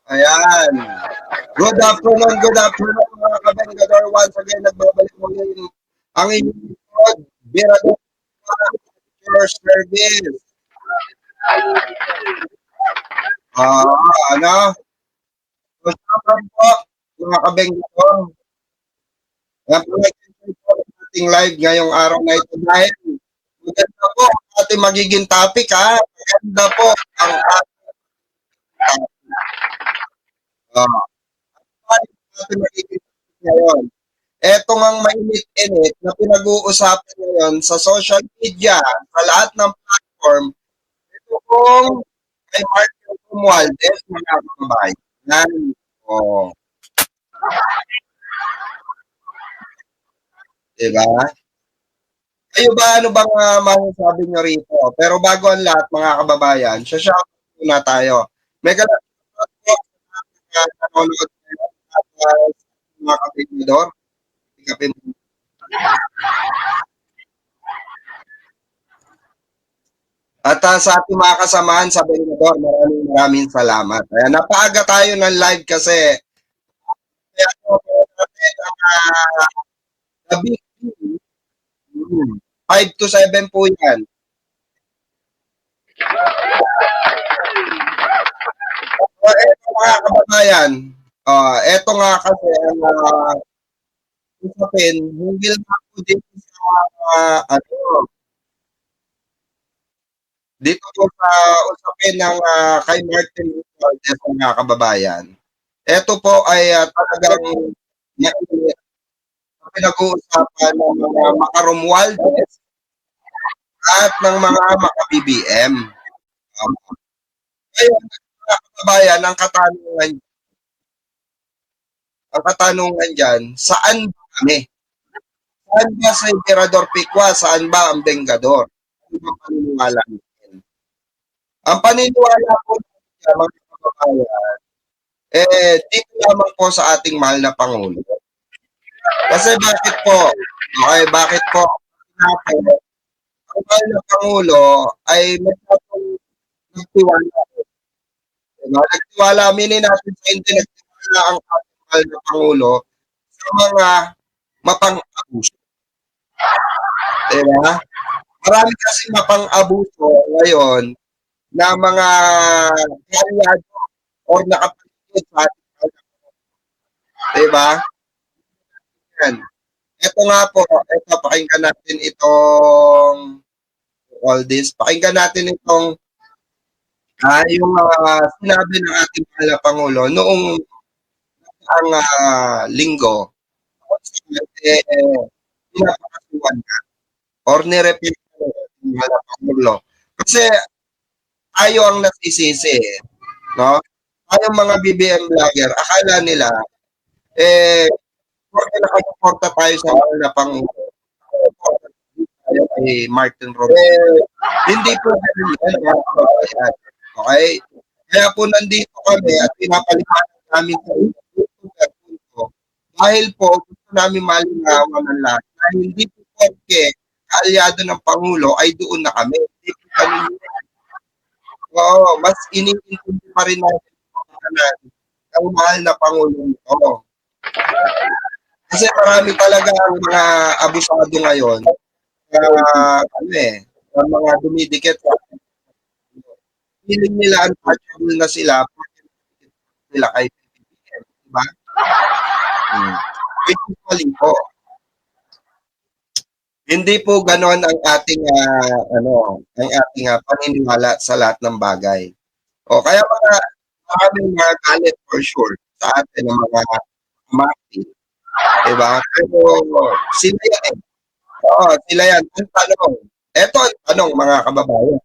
Ayan. Good afternoon mga kabengador. Once again, nagbabalik muli ang inyong lingkod, Birador your service. Ah, ano? Usapan po, mga kabengador. Napakinggan po ang ating live ngayong araw na ito dahil maganda po ang ating magiging topic ha. Maganda po ang ating uh, ating magiging topic ngayon. Eto ngang mainit-init na pinag-uusapan ngayon sa social media, sa lahat ng platform, ito pong kay Martin Romualdez, mga kababayan. O, diba? Kayo ba, ano bang masasabi nyo rito? Pero bago ang lahat, mga kababayan, shout muna tayo. Mega shoutout po sa mga nanonood ngayon at mga kapitidor. At sa ating mga kasamahan sa Bengador, maraming salamat. Ayan, napaaga tayo ng live kasi kaya po natin ang gabi. 5 to 7 po yan. So, eto mga kababayan, eto nga kasi ang usapin, hinggil nga po dito sa dito po sa usapin ng kay Martin Romualdez, mga kababayan. Ito po ay talagang mainit na pinag-uusapan ng mga maka-Romualdez at ng mga maka-BBM. Um, Ngayon, mga kababayan, ang katanungan dyan, saan ba kami? Saan ba sa Emperador Pikwa? Saan ba ang Bengador? Ano ba paniniwala natin? Ang paniniwala ko mga kababayan, dito lamang po sa ating mahal na Pangulo. Kasi bakit po? Okay, bakit po? Natin, ang mahal na Pangulo ay masyadong nagtiwala. Nagtiwala, aminin natin sa hindi nagtiwala ang ating mahal na Pangulo sa mga mapang-abuso. Diba? Marami kasi mapang-abuso ngayon na mga kalyado or nakapaligid sa ating mahal na Pangulo. Diba? Yan. Ito nga po, ito, pakinggan natin itong all this. Pakinggan natin itong yung sinabi ng ating mahal na Pangulo noong ang linggo kung saan pinapakasuhan na or nirepeat ng ating mahal na Pangulo. Kasi tayo ang nasisisi, no? Tayong mga BBM vlogger, akala nila, porque nakasuporta tayo sa mahal na Pangulo, tayo kay Martin Romualdez. Hindi po ganun yan, mga kababayan. Okay? Kaya po nandito kami at pinapaliwanag namin sa punto dahil po gusto namin malinawan ng lahat na hindi po porke kaalyado ng Pangulo ay doon na kami. Hindi po ganun. Oo, mas iniintindi pa rin natin ang mahal na Pangulo nito. Kasi marami talaga ang mga abusado ngayon na ang mga dumidikit sa feeling nila untouchable na sila nila kay PBBM, di ba? Which is mali po. Hindi po ganon ang ating paniniwala sa lahat ng bagay. O kaya maraming mga galit for sure sa atin ng mga Martin, di ba? Pero sila yan eh. Oo, sila yan. Ang tanong, eto ang tanong mga kababayan.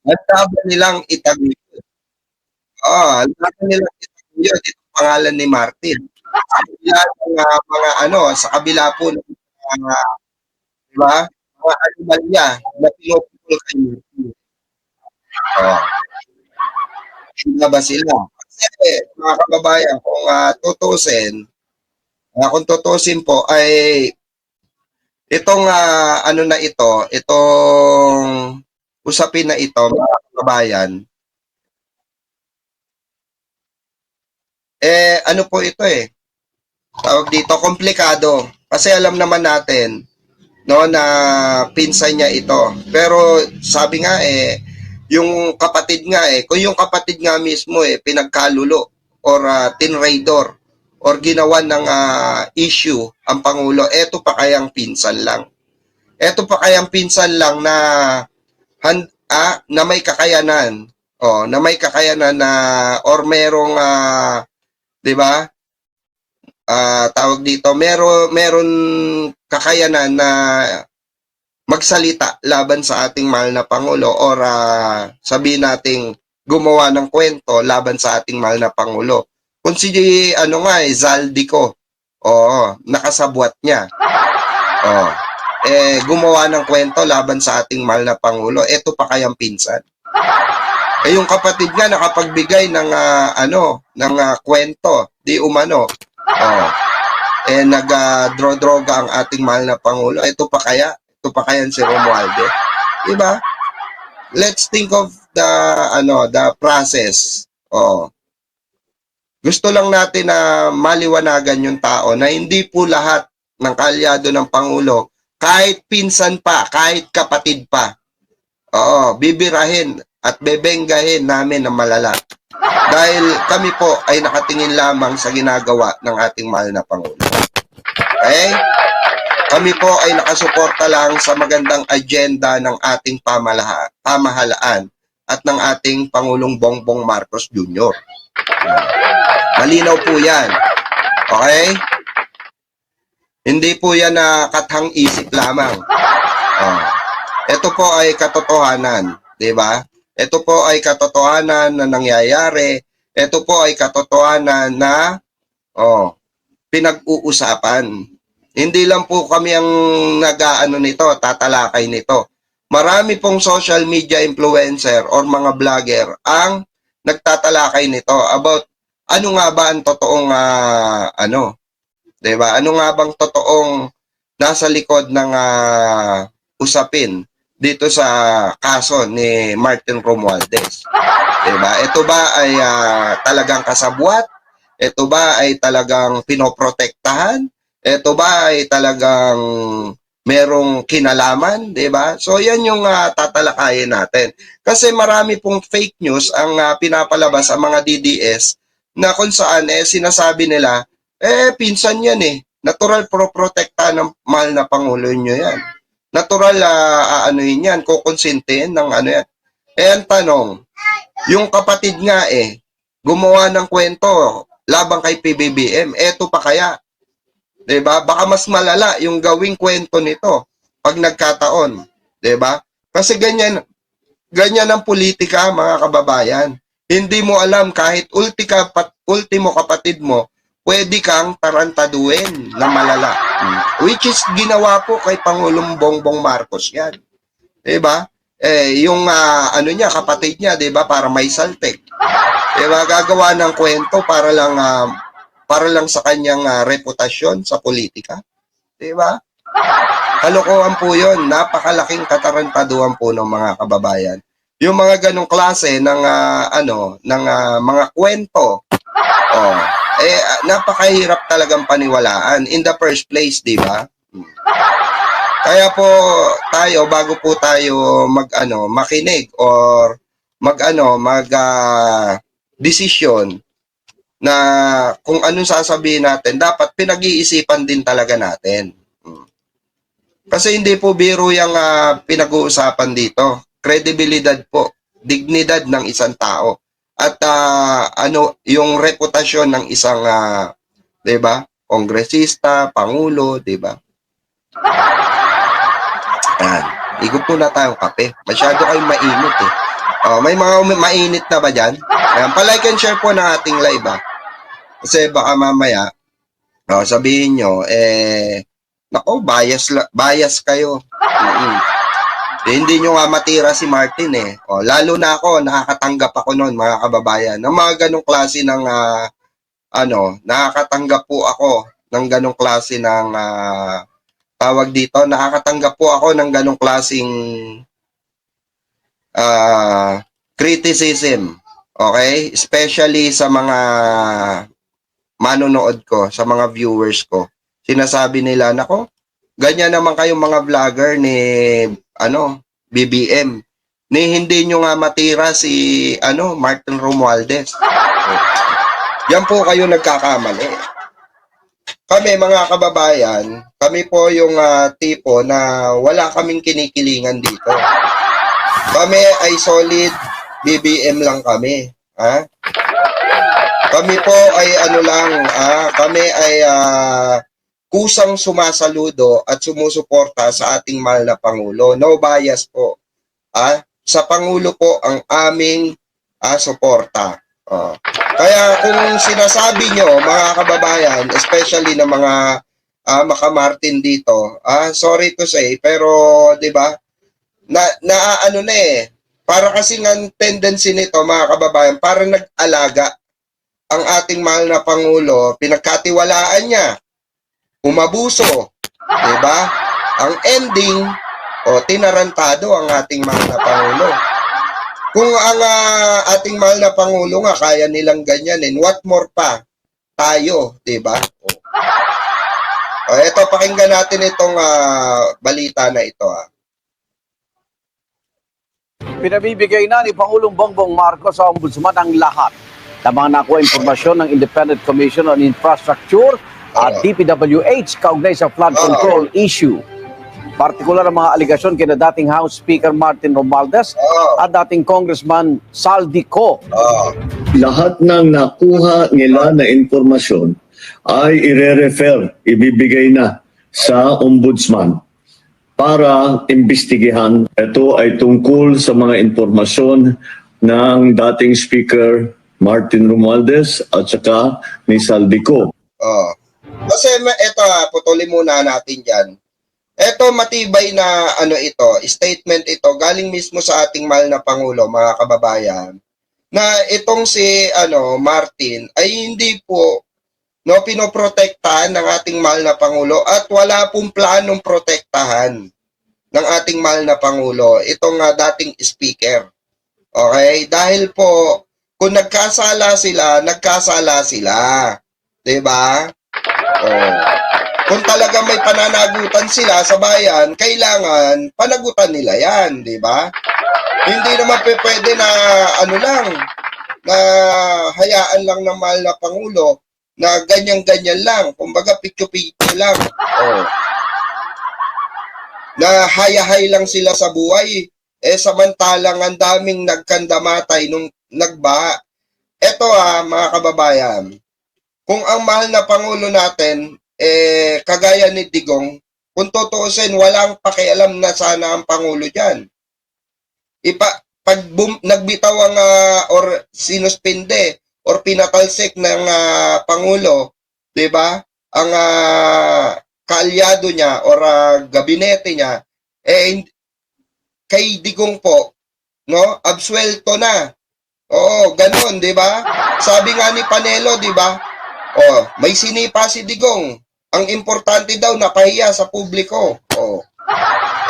Handa ba nilang itaguyod? Oo, handa ba nilang itaguyod itong pangalan ni Martin? Sa kabila ng sa kabila po ng di ba? Mga anomalya na pinupukol kay Martin. Oh, handa ba sila? Kasi mga kababayan, kung tutusin po ay itong itong usapin na ito, mga kababayan, ano po ito tawag dito, komplikado. Kasi alam naman natin, no, na pinsan niya ito. Pero sabi nga yung kapatid nga kung yung kapatid nga mismo pinagkalulo or tinraidor or ginawa ng issue ang Pangulo, eto pa kayang pinsan lang. Eto pa kayang pinsan lang na na may kakayanan. Na may kakayanan na or merong 'di ba? Tawag dito, meron kakayanan na magsalita laban sa ating mahal na Pangulo or sabihin nating gumawa ng kwento laban sa ating mahal na Pangulo. Kung si Zaldico, nakasabwat niya. Gumawa ng kwento laban sa ating mahal na Pangulo. Ito pa kayang pinsan. Yung kapatid nga nakapagbigay ng kwento, di umano. Nag-droga ang ating mahal na Pangulo. Ito pa kaya si Romualdez. Diba? Let's think of the process. Gusto lang natin na maliwanagan yung tao na hindi po lahat ng kaalyado ng Pangulo, kahit pinsan pa, kahit kapatid pa, bibirahin at bebenggahin namin ng malala. Dahil kami po ay nakatingin lamang sa ginagawa ng ating mahal na Pangulo. Okay? Kami po ay nakasuporta lang sa magandang agenda ng ating pamahalaan at ng ating Pangulong Bongbong Marcos Jr. Malinaw po yan. Okay? Hindi po yan na kathang isip lamang. Ito po ay katotohanan. Diba? Ito po ay katotohanan na nangyayari. Ito po ay katotohanan na pinag-uusapan. Hindi lang po kami ang tatalakay nito. Marami pong social media influencer or mga vlogger ang nagtatalakay nito about ano nga ba ang totoong diba? Ano nga bang totoong nasa likod ng usapin dito sa kaso ni Martin Romualdez. Diba? Ito ba ay talagang kasabwat? Ito ba ay talagang pinoprotektahan? Ito ba ay talagang merong kinalaman, 'di ba? So yan yung tatalakayin natin. Kasi marami pong fake news ang pinapalabas sa mga DDS na kung saan sinasabi nila pinsan yan Natural protekta ng mahal na Pangulo nyo yan. Natural anuhin yan, kukonsintihin ng yan. Ang tanong, yung kapatid nga gumawa ng kwento labang kay PBBM, eto pa kaya? Diba? Baka mas malala yung gawing kwento nito pag nagkataon. Diba? Kasi ganyan ang politika, mga kababayan. Hindi mo alam kahit ultimo kapatid mo, pwede kang tarantaduin na malala. Which is ginawa po kay Pangulong Bongbong Marcos yan. Diba? Yung kapatid niya, diba? Para may saltek. Diba? Gagawa ng kwento para lang sa kanyang reputasyon sa politika. Diba? Kalokohan po yun. Napakalaking katarantaduhan po ng mga kababayan. Yung mga ganong klase ng mga kwento, napakahirap talagang paniwalaan in the first place, di ba? Kaya po tayo, bago po tayo makinig or decision na kung anong sasabihin natin, dapat pinag-iisipan din talaga natin. Kasi hindi po biro yung pinag-uusapan dito. Kredibilidad po, dignidad ng isang tao. At yung reputasyon ng isang 'di ba? Kongresista, pangulo, 'di ba? Igot po na tayong kape. Masyado kayong mainit may mga mainit na ba diyan? Ayan, pa-like and share po ng ating live Kasi baka mamaya sabihin nyo nako, bias kayo. Hindi nyo nga matira si Martin lalo na ako, nakakatanggap ako noon, mga kababayan, ng mga ganong klase ng nakakatanggap po ako ng ganong klase ng tawag dito, nakakatanggap po ako ng ganong klaseng criticism. Okay? Especially sa mga manonood ko, sa mga viewers ko. Sinasabi nila, nako, ganyan naman kayong mga vlogger ni BBM. Ni hindi nyo nga matira si Martin Romualdez. Yan po kayo nagkakamali. Kami mga kababayan, kami po yung tipo na wala kaming kinikilingan dito. Kami ay solid BBM lang kami. Ha? Kami po ay kami ay kusang sumasaludo at sumusuporta sa ating mahal na Pangulo. No bias po. Sa Pangulo po ang aming suporta. Kaya kung sinasabi nyo, mga kababayan, especially ng mga makamartin dito, sorry to say, pero 'di ba? Para kasi ng tendency nito, mga kababayan, para nag-alaga ang ating mahal na Pangulo, pinagkatiwalaan niya, umabuso, 'di ba? Ang ending, tinarantado ang ating mahal na Pangulo. Kung ang ating mahal na Pangulo nga kaya nilang ganyanin, what more pa tayo, 'di ba? Ito, pakinggan natin itong balita na ito. Pinabibigay na ni Pangulong Bongbong Marcos sa Ombudsman ang lahat ng mga nakuha impormasyon ng Independent Commission on Infrastructure at DPWH kaugnay sa flood control issue. Partikular ang mga aligasyon kina dating House Speaker Martin Romualdez at dating Congressman Saldico. Lahat ng nakuha nila na informasyon ay ire-refer, ibibigay na sa Ombudsman para imbestigahan. Ito ay tungkol sa mga informasyon ng dating Speaker Martin Romualdez at saka ni Saldico. Kasi ito, putulin muna natin dyan. Ito matibay na statement ito galing mismo sa ating mahal na Pangulo, mga kababayan, na itong si Martin ay hindi po pinoprotektahan ng ating mahal na Pangulo at wala pong planong protektahan ng ating mahal na Pangulo itong dating speaker. Okay? Dahil po kung nagkasala sila, 'di ba? Kung talaga may pananagutan sila sa bayan, kailangan panagutan nila yan, di ba? Hindi naman pwede na na hayaan lang ng mahal na Pangulo na ganyan-ganyan lang, kumbaga picture-picture lang. Na hayahay lang sila sa buhay, samantalang ang daming nagkandamatay nung nagbaha. Ito mga kababayan, kung ang mahal na Pangulo natin, kagaya ni Digong, kung tutuusin, walang pakialam na sana ang Pangulo dyan. Pag nagbitaw ang or sinuspinde or pinatalsik ng Pangulo, di ba? Ang kaalyado niya or gabinete niya, kay Digong po, absuelto na. Oo, ganun, di ba? Sabi nga ni Panelo, di ba? May sinipa si Digong. Ang importante daw, napahiya sa publiko.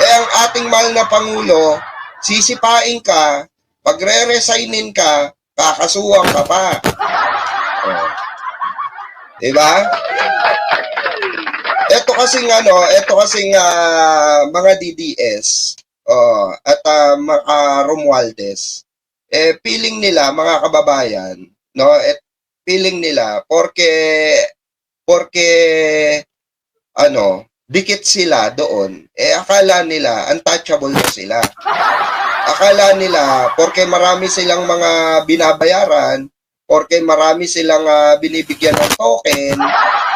Ang ating mahal na Pangulo, sisipain ka, pagre-resignin ka, kakasuwang ka pa. Diba? Ito kasing mga DDS at mga Romualdez, feeling nila, mga kababayan, feeling nila porque dikit sila doon, akala nila untouchable na sila. Akala nila porque marami silang mga binabayaran, porque marami silang binibigyan ng token,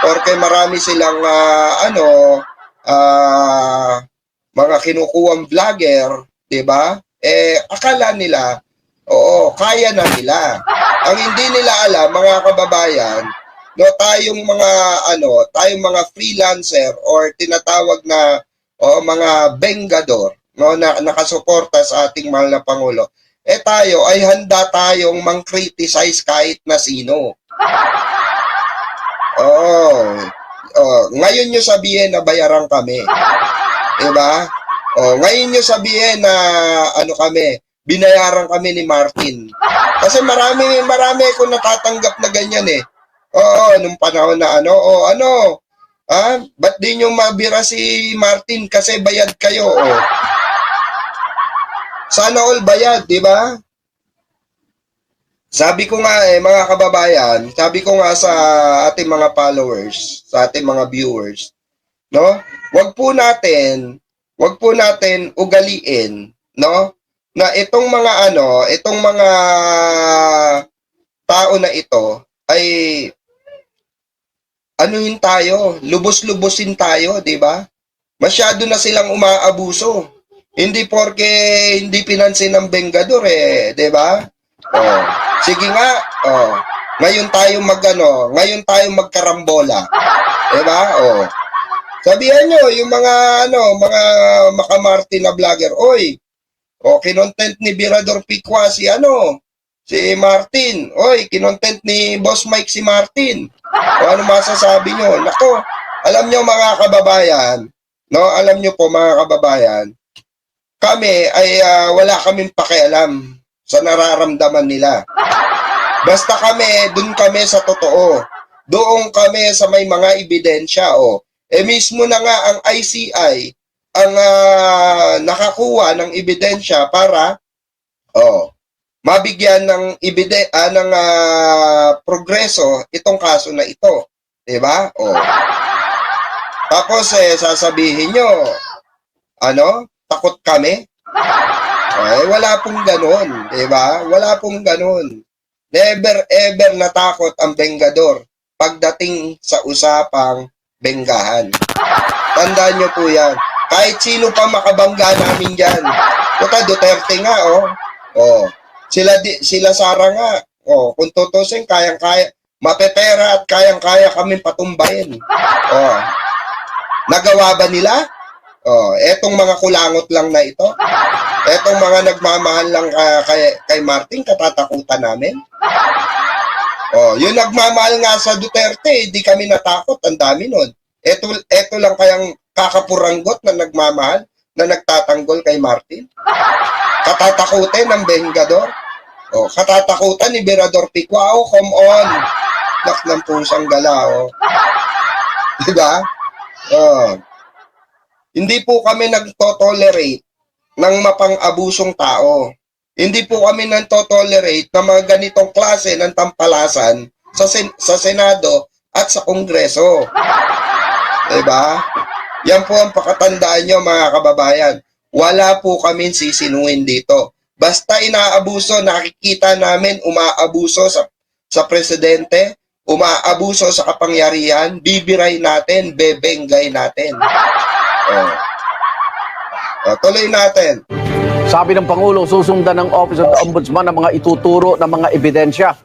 porque marami silang mga kinukuhang vlogger, 'di ba? Akala nila kaya na nila. Ang hindi nila alam, mga kababayan, tayong mga freelancer or tinatawag na mga bengador, na nakasuporta sa ating mahal na Pangulo, tayo ay handa tayong mang-criticize kahit na sino. Ngayon nyo sabihin na bayaran kami. Diba? Ngayon nyo sabihin na binayaran kami ni Martin. Kasi marami akong natatanggap na ganyan . Oo, nung panahon na ano, ba't di nyo mabira si Martin kasi bayad kayo, Sana all bayad, di ba? Sabi ko nga mga kababayan, sabi ko nga sa ating mga followers, sa ating mga viewers, no? Wag po natin ugaliin, no? Na itong mga tao na ito ay anuhin tayo, lubos-lubosin tayo, di ba? Masyado na silang umaabuso. Hindi porke hindi pinansin ng Bengador di ba? Oh, sige nga, ngayon tayo magkarambola. Di ba? Oh. Sabihan nyo, yung mga makamartin na vlogger, oy, kinontent ni Birador Pikwa si Martin. Oy, kinontent ni Boss Mike si Martin. O ano masasabi nyo? Nako, alam nyo mga kababayan, no? Alam nyo po mga kababayan, kami ay wala kaming pakialam sa nararamdaman nila. Basta dun kami sa totoo. Doon kami sa may mga ebidensya, mismo na nga ang ICI ang nakakuha ng ebidensya para mabigyan ng progreso itong kaso na ito, 'di ba? Tapos sasabihin nyo, takot kami? Wala pong ganoon, 'di ba? Wala pong ganoon. Never ever natakot ang Bengador pagdating sa usapang benggahan. Tandaan nyo po yan. Kahit sino pa makabangga namin dyan. Puta, Duterte nga, Sila Sara nga. Kung tutusin, kayang-kaya. Mapepera at kayang-kaya kami patumbayin. Nagawa ba nila? Etong mga kulangot lang na ito. Etong mga nagmamahal lang kay Martin, katatakutan namin. Yung nagmamahal nga sa Duterte, di kami natakot, ang dami nun. Eto lang kayang kakapuranggot na nagmamahal, na nagtatanggol kay Martin. Katatakutin ng Bengador. Katatakutan ni Birador Pikwa. Come on. Nak ng pusang gala, Diba? Hindi po kami nagtotolerate ng mapang-abusong tao. Hindi po kami nagtotolerate ng mga ganitong klase ng tampalasan sa Senado at sa Kongreso. Diba? Yan po ang pakatandaan nyo mga kababayan. Wala po kami sisinuhin dito. Basta inaabuso, nakikita namin umaabuso sa presidente, umaabuso sa kapangyarihan, bibiray natin, bebenggay natin. Tuloy natin. Sabi ng Pangulo, susundan ng Office of the Ombudsman ang mga ituturo ng mga ebidensya.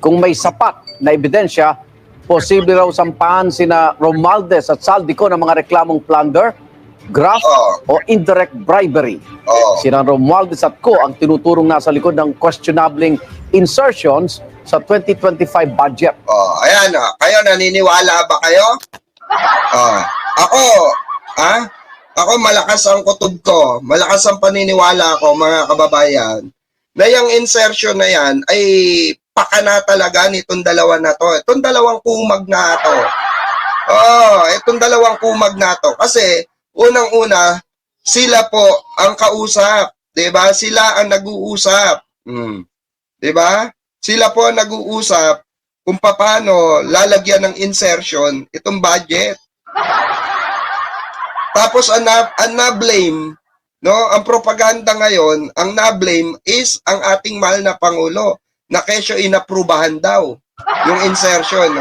Kung may sapat na ebidensya, posible raw sampahan sina Romualdez at Saldico ng mga reklamong plunder, graft o indirect bribery. Sina Romualdez at Co ang tinuturong nasa likod ng questionabling insertions sa 2025 budget. Ayan, kayo naniniwala ba kayo? Ako malakas ang kutob ko, malakas ang paniniwala ko mga kababayan, na yung insertion na yan ay pakana talaga nitong dalawa na to. Itong dalawang kumag na to. Itong dalawang kumag na to. Kasi unang-una, sila po ang kausap. 'Di ba? Sila ang nag-uusap. 'Di ba? Sila po ang nag-uusap kung paano lalagyan ng insertion itong budget. Tapos ang na-blame, no, ang propaganda ngayon, ang na-blame is ang ating mahal na Pangulo na kesyo inaprubahan daw yung insertion.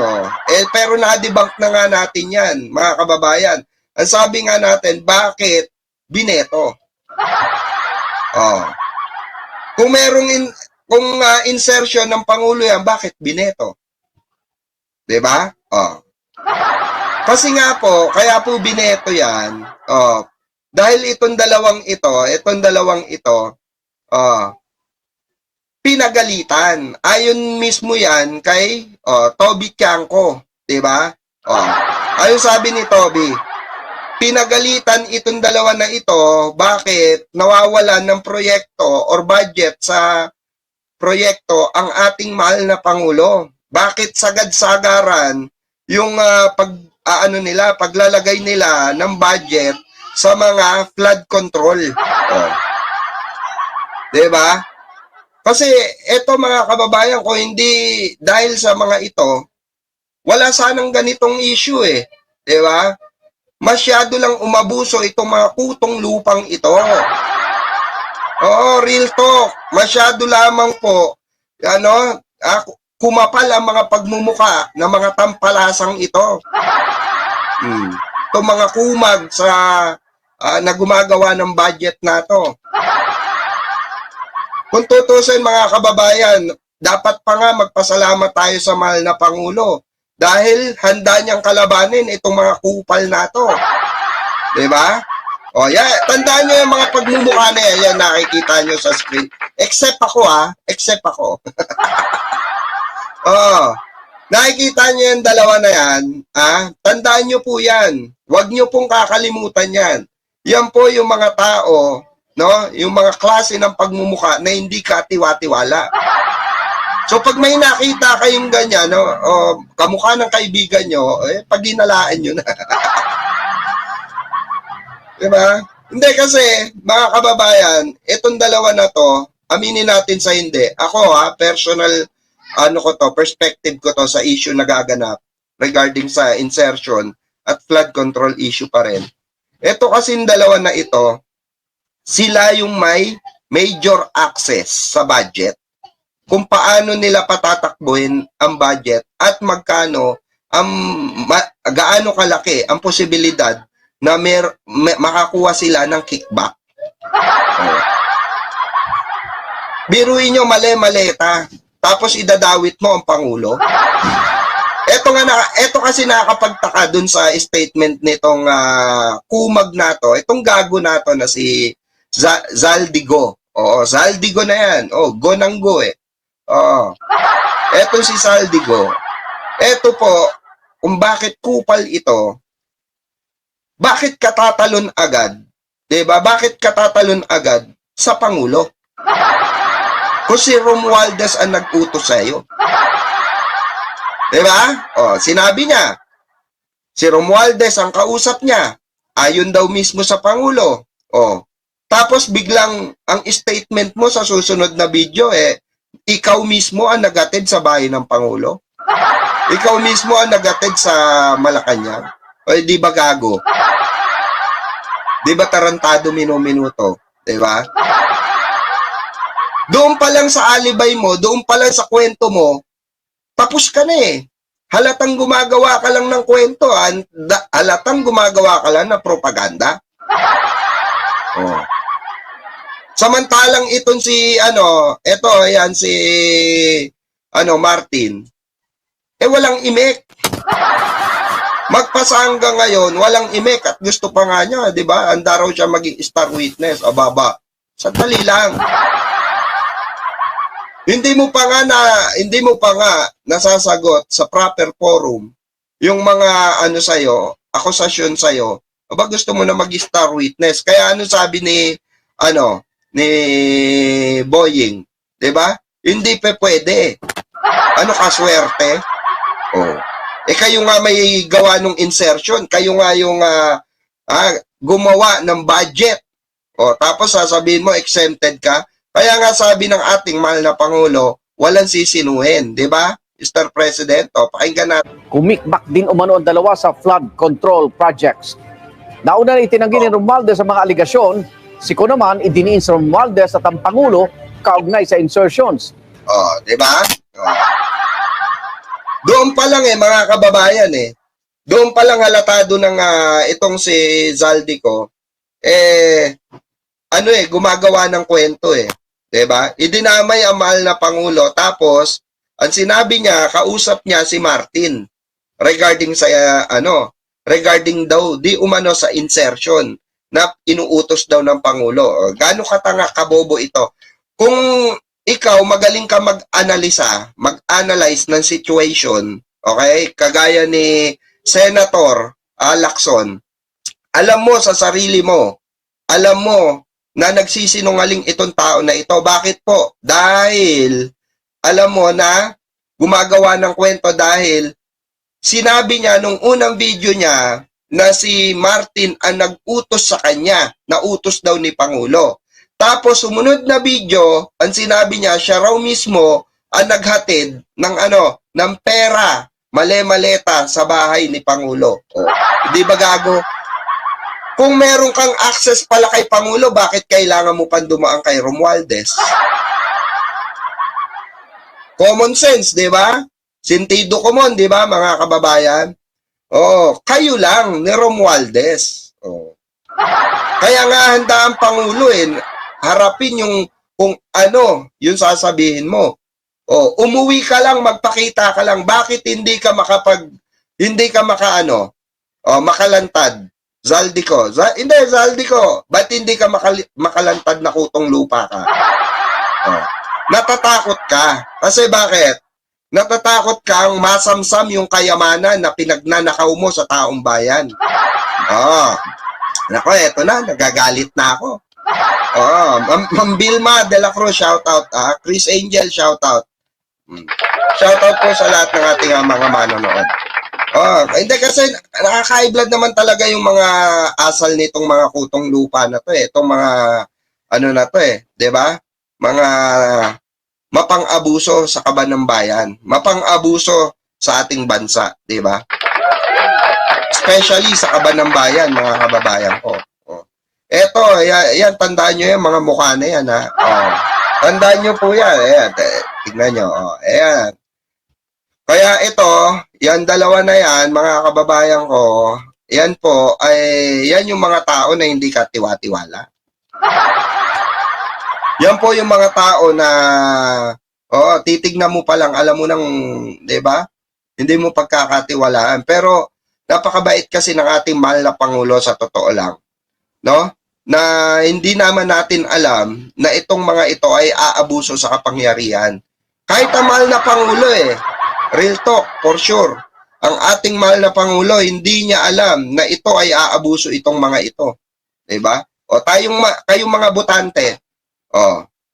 Pero na-debunk na nga natin yan, mga kababayan. Ang sabi nga natin, bakit bineto? Kung merong insertion ng Pangulo yan, bakit bineto? Diba? Kasi nga po, kaya po bineto yan, dahil itong dalawang ito, pinagalitan. Ayon mismo yan kay Toby Tiangco, diba? Ayon sabi ni Toby, pinagalitan itong dalawa na ito, bakit nawawalan ng proyekto or budget sa proyekto ang ating mahal na Pangulo. bakit sagad-sagaran yung paglalagay nila ng budget sa mga flood control. Oh. 'Di ba? Kasi eto mga kababayan ko, hindi dahil sa mga ito, wala sanang ganitong issue eh. 'Di ba? Masyado lang umabuso itong mga kutong lupang ito. Oo, real talk. Masyado lamang po, kumapal ang mga pagmumuka ng mga tampalasang ito. Itong mga kumag na gumagawa ng budget na to. Kung tutusin mga kababayan, dapat pa nga magpasalamat tayo sa mahal na Pangulo dahil handa niyang kalabanin itong mga kupal na to. Diba? O yeah, tandaan niyo yung mga pagmumukha na yan, nakikita niyo sa screen. Except ako except ako. Nakikita niyo yung dalawa na yan, tandaan niyo po yan. Huwag niyo pong kakalimutan yan. Yan po yung mga tao, no? Yung mga klase ng pagmumukha na hindi katiwa-tiwala. So pag may nakita kayong ganyan, no, kamukha ng kaibigan nyo, pag-inalaan nyo na. Diba? Hindi kasi, mga kababayan, itong dalawa na to, aminin natin sa hindi. Ako personal, perspective ko to sa issue na gaganap regarding sa insertion at flood control issue pa rin. Ito kasing dalawa na ito, sila yung may major access sa budget. Kung paano nila patatakbuhin ang budget at magkano gaano kalaki ang posibilidad na makakuha sila ng kickback. Biruin nyo mali-maleta, tapos idadawit mo ang Pangulo. Ito kasi nakakapagtaka dun sa statement nitong kumag na to, itong gago na to na si Zaldigo. Oo, Zaldigo na yan. Go nang go eh. Eto si Zaldigo. Eto po, kung bakit kupal ito, bakit katatalon agad? 'Di ba? Bakit katatalon agad sa Pangulo? Kung si Romualdez ang nag-utos sa iyo. 'Di ba? Sinabi niya. Si Romualdez ang kausap niya. Ayon daw mismo sa Pangulo. Tapos biglang ang statement mo sa susunod na video ikaw mismo ang nagatid sa bahay ng Pangulo. Ikaw mismo ang nagatid sa Malacanang. Di ba gago? Di ba tarantado minuto? Di ba? Doon pa lang sa alibay mo, doon pa lang sa kwento mo, tapos ka na eh. Halatang gumagawa ka lang ng kwento, halatang gumagawa ka lang ng propaganda. Samantalang itong si, Martin, walang imek. Magpasa hanggang ngayon, walang imek at gusto pa nga niya, di ba? Handa raw siya maging star witness. Baba. Sandali lang. Hindi mo pa nga nasasagot sa proper forum yung mga sa'yo, akusasyon sa'yo. Gusto mo na mag-star witness. Kaya sabi ni Boying, di ba? Hindi pa pwede. Kaswerte? Kayo nga may gawa ng insertion, kayo nga yung gumawa ng budget. Tapos sasabihin mo exempted ka. Kaya nga sabi ng ating mahal na Pangulo, walang sisinuhin, di ba? Mr. President, pakinggan natin. Kumikbak din umano ang dalawa sa flood control projects. Nauna na itinanggi ni Romualdez sa mga aligasyon, siko naman idiniin sa Romualdez at ang Pangulo kaugnay sa insertions. Di ba? Doon pa lang mga kababayan doon pa lang halatado ng itong si Zaldico, gumagawa ng kwento diba? Idinamay ang mahal na Pangulo, tapos ang sinabi niya, kausap niya si Martin regarding sa regarding daw di umano sa insertion na inuutos daw ng Pangulo. Gaano katanga kabobo ito? Kung ikaw magaling ka mag-analyze ng situation, okay? Kagaya ni Senator Lacson, alam mo sa sarili mo, alam mo na nagsisinungaling itong tao na ito. Bakit po? Dahil alam mo na gumagawa ng kwento dahil sinabi niya nung unang video niya na si Martin ang nag-utos sa kanya, na utos daw ni Pangulo. Tapos sumunod na video, ang sinabi niya, siya raw mismo ang naghatid ng ng pera, male-maleta sa bahay ni Pangulo. Oh, di ba gago? Kung meron kang access pala kay Pangulo, bakit kailangan mo pang dumaan kay Romualdez? Common sense, di ba? Sentido común, di ba, mga kababayan? Oh, kayo lang ni Romualdez. Oh. Kaya nga handa ang Pangulo harapin yung kung yung sasabihin mo. Oh, umuwi ka lang, magpakita ka lang. Bakit hindi ka makalantad? Zaldico. Zaldico. Ba't hindi ka makalantad na kutong lupa ka? Oh. Natatakot ka. Kasi bakit? Natatakot kang masamsam yung kayamanan na pinagnanakaw mo sa taong bayan. Oh. Nako, eto na. Nagagalit na ako. Oh, Ma'am Vilma de la Cruz, shout out. Chris Angel, shout out. Shout out po sa lahat ng ating mga manonood. Oh, hindi kasi nakaka-high-blood naman talaga yung mga asal nitong mga kutong lupa na to Itong mga na to 'di ba? Mga mapang-abuso sa kaban ng bayan, mapang-abuso sa ating bansa, 'di ba? Especially sa kaban ng bayan, mga kababayan ko. Oh. Eto, yan tandaan niyo 'yan, mga mukha na 'yan, ha. Oh. Tandaan niyo po 'yan. Ayan, tingnan niyo. Oh, ayan. Kaya ito, yan dalawa na yan, mga kababayan ko, yan po, yan yung mga tao na hindi ka tiwa-tiwala. Yan po yung mga tao na, titignan mo pa lang, alam mo nang, di ba? Hindi mo pagkakatiwalaan. Pero, napakabait kasi ng ating mahal na Pangulo sa totoo lang. No? Na hindi naman natin alam na itong mga ito ay aabuso sa kapangyarihan. Kahit ang mahal na Pangulo real talk, for sure. Ang ating mahal na Pangulo, hindi niya alam na ito ay aabuso itong mga ito. Diba? O kayong mga botante,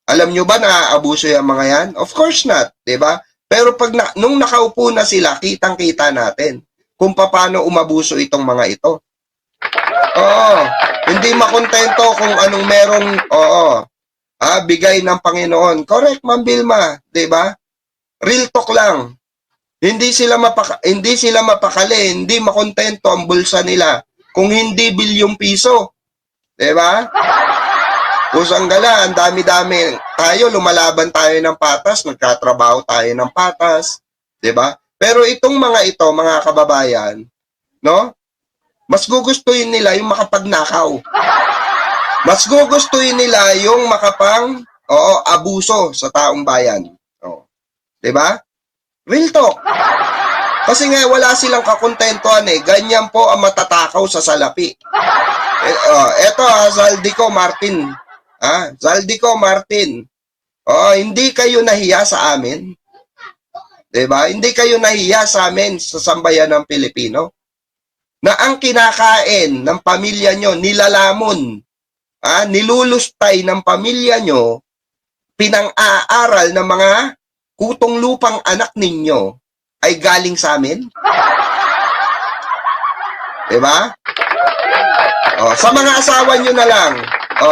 alam nyo ba na aabuso yung mga yan? Of course not. Diba? Pero nung nakaupo na sila, kitang-kita natin kung paano umabuso itong mga ito. Hindi makontento kung anong merong, bigay ng Panginoon. Correct, Ma'am Vilma. Diba? Real talk lang. Hindi sila mapakali, hindi makontento ang bulsa nila kung hindi bilyong piso. 'Di ba? Kusang gala, ang dami-dami. Tayo lumalaban tayo ng patas, nagtatrabaho tayo ng patas, 'di ba? Pero itong mga ito, mga kababayan, no? Mas gugustuhin nila yung makapagnakaw. Mas gugustuhin nila yung abuso sa taong bayan. 'Di ba? Real talk. Kasi nga wala silang kakontentuhan Ganyan po ang matatakaw sa salapi. Eto Zaldico Martin. Zaldico Martin. Hindi kayo nahiya sa amin. 'Di ba? Hindi kayo nahiya sa amin sa sambayan ng Pilipino. Na ang kinakain ng pamilya nyo, nilalamon, nilulustay ng pamilya nyo, pinang-aaral ng mga kutong lupang anak ninyo ay galing sa amin? Diba? Sa mga asawa nyo na lang.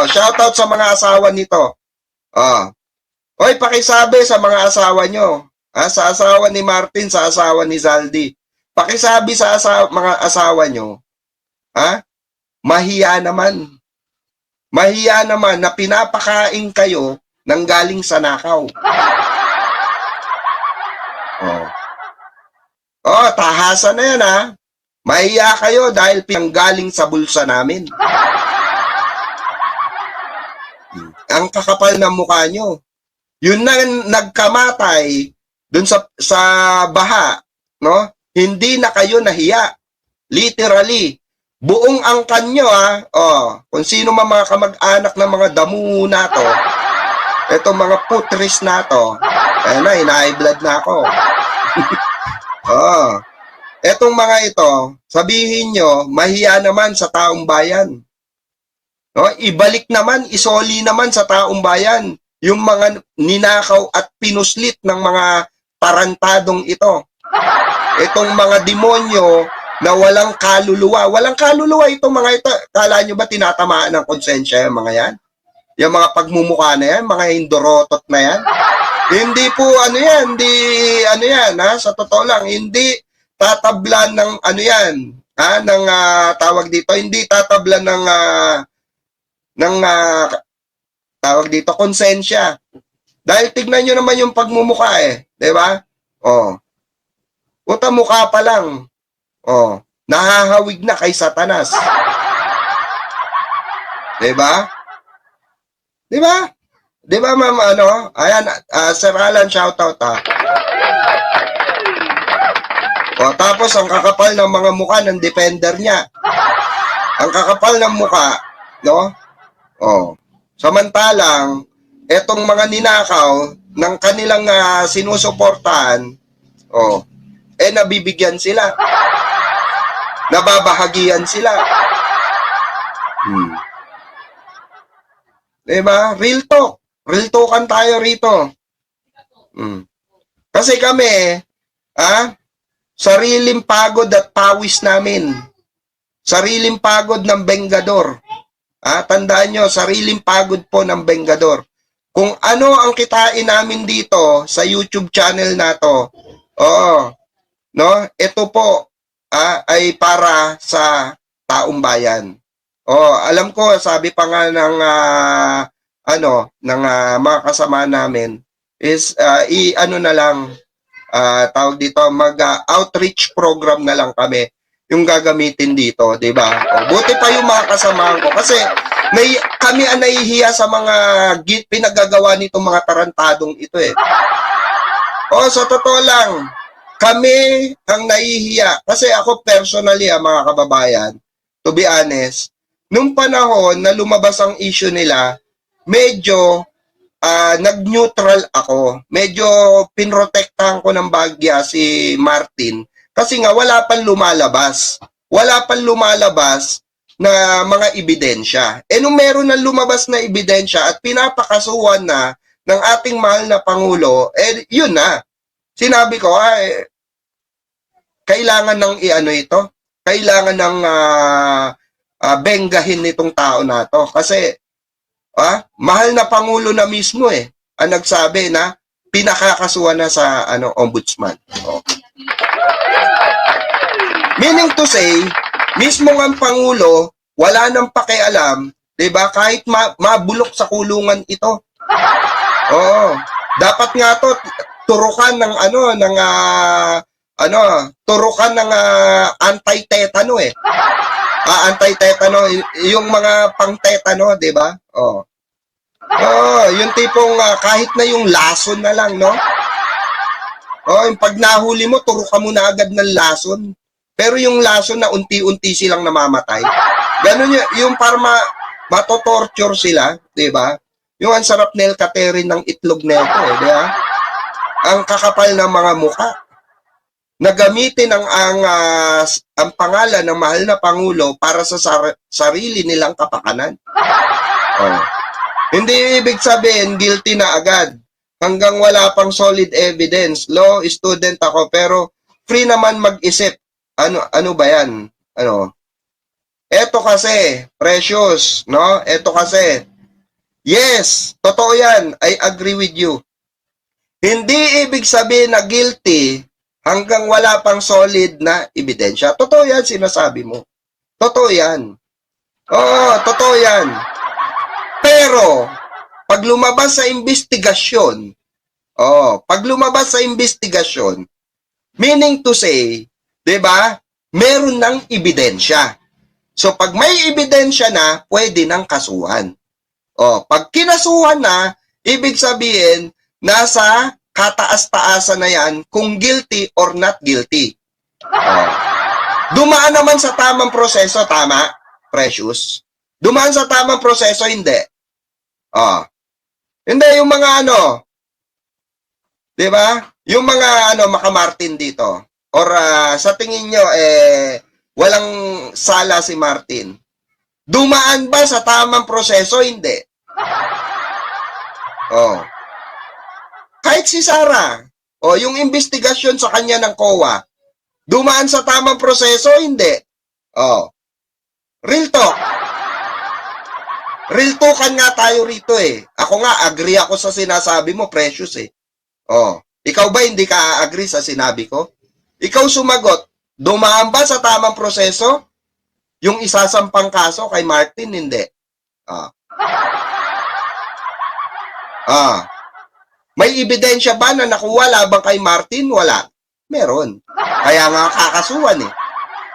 Shoutout sa mga asawa nito. Hoy, pakisabi sa mga asawa nyo. Sa asawa ni Martin, sa asawa ni Zaldi. Pakisabi sa mga asawa nyo. Mahiya naman. Mahiya naman na pinapakain kayo ng galing sa nakaw. Tahasan na yan Mahiya kayo dahil pinanggaling sa bulsa namin. Ang kakapal ng mukha nyo. Yun na nagkamatay dun sa baha, no? Hindi na kayo nahiya. Literally. Buong angkan nyo kung sino mga kamag-anak ng mga damo na to, etong mga putris na to, high blood na ako. Etong mga ito, sabihin nyo, mahiya naman sa taong bayan. No? Ibalik naman, isoli naman sa taong bayan yung mga ninakaw at pinuslit ng mga tarantadong ito. Itong mga demonyo na walang kaluluwa. Walang kaluluwa itong mga ito. Kala nyo ba tinatamaan ng konsensya yung mga yan? Yung mga pagmumukha na yan, mga hindorotot na yan? Hindi po ano yan, hindi ano yan, ha? Sa totoo lang, hindi tatablan ng ano yan, ha? Ng tawag dito, hindi tatablan ng tawag dito, konsensya. Dahil tignan nyo naman yung pagmumukha eh, di ba? Oh. Uta mukha pa lang. Oh, nahahawig na kay Satanas. 'Di ba? 'Di ba? 'Di ba, ma'am, ano? Ayan, Sir Alan, shoutout ha. O, tapos ang kakapal ng mga mukha ng defender niya. Ang kakapal ng mukha, no? O, samantalang, etong mga ninakaw ng kanilang sinusuportahan, nabibigyan sila. Nababahagian sila. Diba? Real talk. Real talkan tayo rito. Kasi kami, sariling pagod at pawis namin. Sariling pagod ng Bengador. Tandaan nyo, sariling pagod po ng Bengador. Kung ano ang kitain namin dito sa YouTube channel na to, no, ito po, ay para sa taong bayan. Alam ko, sabi pa nga ng mga kasama namin is na lang, tawag dito, mag-outreach program na lang kami yung gagamitin dito, 'di ba? Buti pa yung mga kasamahan ko kasi kami ang nahihiya sa mga pinagagawa nitong mga tarantadong ito eh. Sa totoo lang, kami ang nahihiya. Kasi ako personally, mga kababayan, to be honest, nung panahon na lumabas ang issue nila, medyo nag-neutral ako. Medyo pinrotektahan ko ng bagya si Martin. Kasi nga, wala pang lumalabas. Wala pang lumalabas na mga ebidensya. Nung meron ng lumabas na ebidensya at pinapakasuhan na ng ating mahal na Pangulo, yun na. Sinabi ko, kailangan ng ito, kailangan ng benggahin nitong tao na to. Kasi, mahal na Pangulo na mismo ang nagsabi na pinakakasuhan na sa ombudsman. Meaning to say, mismo ang Pangulo, wala nang pakialam, 'di ba? Kahit mabulok sa kulungan ito. Dapat nga to turukan ng turukan ng anti-tetano anti-tetano yung mga pang-tetano, 'di ba? Yung tipong kahit na yung lason na lang, no? Yung pag nahuli mo, turukan mo na agad ng lason. Pero yung lason na unti-unti silang namamatay. Ganun yung para matotorture sila, 'di ba? Yung ang sarap nel katerin ng itlog nito, di ba? Ang kakapal ng mga mukha. Nagamitin ang pangalan ng mahal na Pangulo para sa sarili nilang kapakanan. Hindi ibig sabihin guilty na agad. Hanggang wala pang solid evidence. Law student ako pero free naman mag-isip. Ano ba yan? Eto kasi, Precious, no? Eto kasi, yes, totoo yan. I agree with you. Hindi ibig sabihin na guilty hanggang wala pang solid na ebidensya. Totoo yan, sinasabi mo. Totoo yan. Oo, totoo yan. Pero, pag lumabas sa investigasyon, meaning to say, 'di ba? Meron ng ebidensya. So pag may ebidensya na, pwede nang kasuhan. Pag kinasuhan na, ibig sabihin nasa kataas-taasan na 'yan kung guilty or not guilty. Dumaan naman sa tamang proseso, tama, Precious? Dumaan sa tamang proseso, hindi. Hindi yung mga 'di ba? Yung mga maka-Martin dito. Or sa tingin nyo, walang sala si Martin. Dumaan ba sa tamang proseso? Hindi. Kahit si Sara. O, yung investigasyon sa kanya ng COA, dumaan sa tamang proseso, hindi. O, real talk. Real talkan nga tayo rito eh. Ako nga, agree ako sa sinasabi mo, Precious eh. O, ikaw ba hindi ka agree sa sinabi ko? Ikaw sumagot, dumaan ba sa tamang proseso? Yung isasampang kaso kay Martin, hindi. May ebidensya ba na nakuha labang kay Martin? Wala. Meron. Kaya nga kakasuhan eh.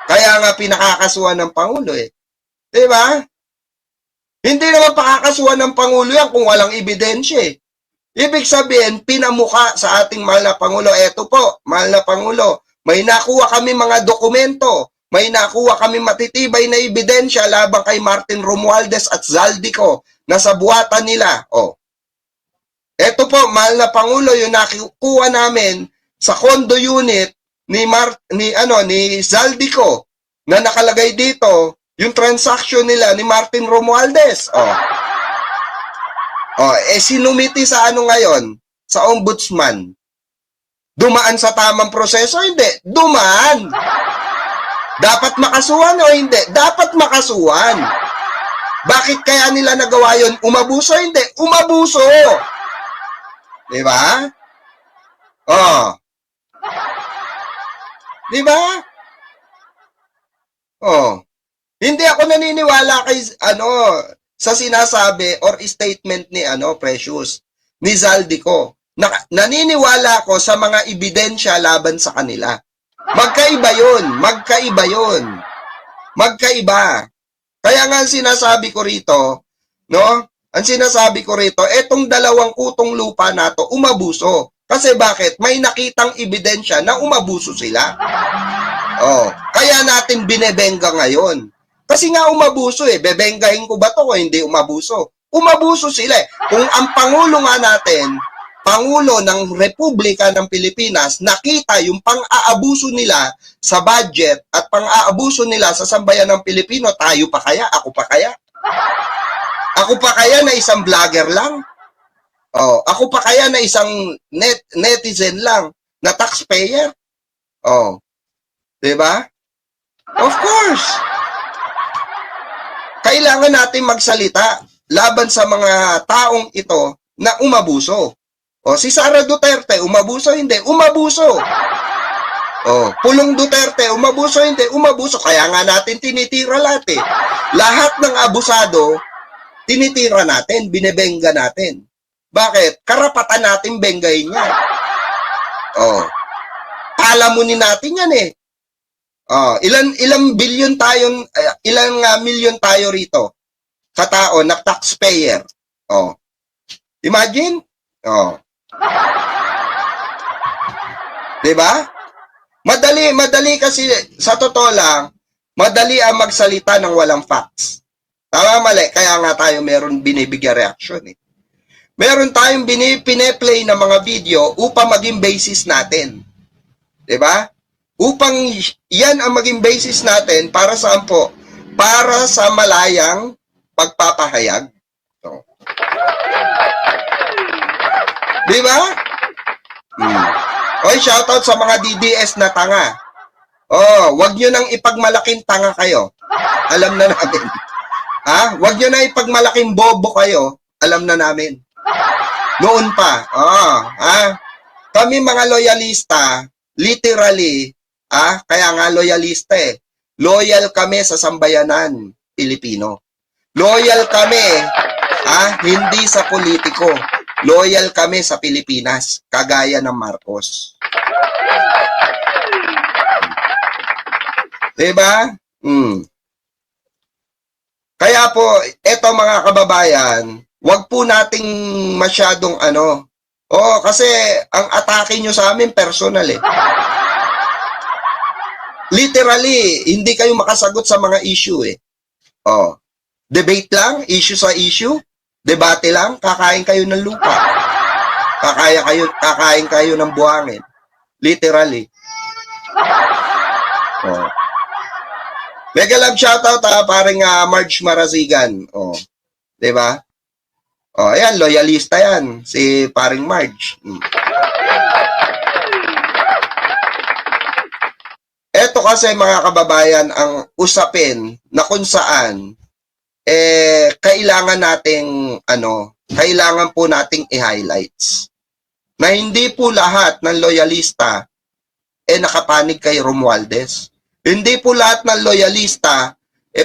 Kaya nga pinakakasuhan ng Pangulo eh. Diba? Hindi naman pakakasuhan ng Pangulo yan kung walang ebidensya eh. Ibig sabihin, pinamuka sa ating mahal na Pangulo. Eto po, mahal na Pangulo, may nakuha kami mga dokumento. May nakuha kami matitibay na ebidensya labang kay Martin Romualdez at Zaldico na sa buhatan nila. O. Eto po, mahal na Pangulo, yung nakuha namin sa condo unit ni Zaldico na nakalagay dito yung transaction nila ni Martin Romualdez. Sinumiti sa ano ngayon? Sa ombudsman. Dumaan sa tamang proseso? Hindi. Dumaan. Dapat makasuhan o hindi? Dapat makasuhan. Bakit kaya nila nagawa yun? Umabuso? Hindi. Umabuso. Diba? Diba? Hindi ako naniniwala kay sa sinasabi or statement ni Precious ni Zaldico. Naniniwala ako sa mga ebidensya laban sa kanila. Magkaiba 'yun, magkaiba. Kaya nga ang sinasabi ko rito, no? Ang sinasabi ko rito, etong dalawang kutong lupa nato umabuso. Kasi bakit? May nakitang ebidensya na umabuso sila. Kaya natin binebenga ngayon. Kasi nga umabuso eh. Bebenggahin ko ba to o hindi umabuso? Umabuso sila eh. Kung ang Pangulo nga natin, Pangulo ng Republika ng Pilipinas, nakita yung pang-aabuso nila sa budget at pang-aabuso nila sa sambayan ng Pilipino, tayo pa kaya? Ako pa kaya? Ako pa kaya na isang vlogger lang? Ako pa kaya na isang netizen lang na taxpayer? Diba? Of course. Kailangan natin magsalita laban sa mga taong ito na umabuso. Si Sara Duterte, umabuso hindi? Umabuso. Pulong Duterte, umabuso hindi? Umabuso. Kaya nga natin tinitira lahat eh. Lahat ng abusado, tinitira natin, binebenga natin. Bakit? Karapatan natin benggahin yan. Palamunin natin yan eh. Ilang bilyon tayong, ilang milyon tayo rito sa tao na taxpayer. Imagine? Diba? Madali kasi, sa totoo lang, madali ang magsalita ng walang facts. Tama mali, kaya nga tayo meron binibigyan reaction eh. Meron tayong pineplay na mga video upang maging basis natin. Diba? Upang yan ang maging basis natin para saan po? Para sa malayang pagpapahayag. Diba? Shoutout sa mga DDS na tanga. Wag nyo nang ipagmalaking tanga kayo. Alam na namin. Wag nyo nang ipagmalaking bobo kayo. Alam na namin. Noon pa. Kami mga loyalista, literally, kaya nga loyalista eh. Loyal kami sa sambayanan Pilipino. Loyal kami, hindi sa politiko. Loyal kami sa Pilipinas, kagaya ng Marcos. Diba? Kaya po, eto mga kababayan, wag po nating masyadong kasi ang atake nyo sa amin personal eh. Literally, hindi kayo makasagot sa mga issue eh. Debate lang, issue sa issue, debate lang, kakain kayo ng lupa. Kakain kayo ng buhangin. Literally. Mega love shoutout paring Marge Marasigan. Diba? Ayan, loyalista yan. Si paring Marge. kasi mga kababayan ang usapin na kung saan kailangan nating kailangan po nating i-highlights na hindi po lahat ng loyalista nakapanig kay Romualdez. Hindi po lahat ng loyalista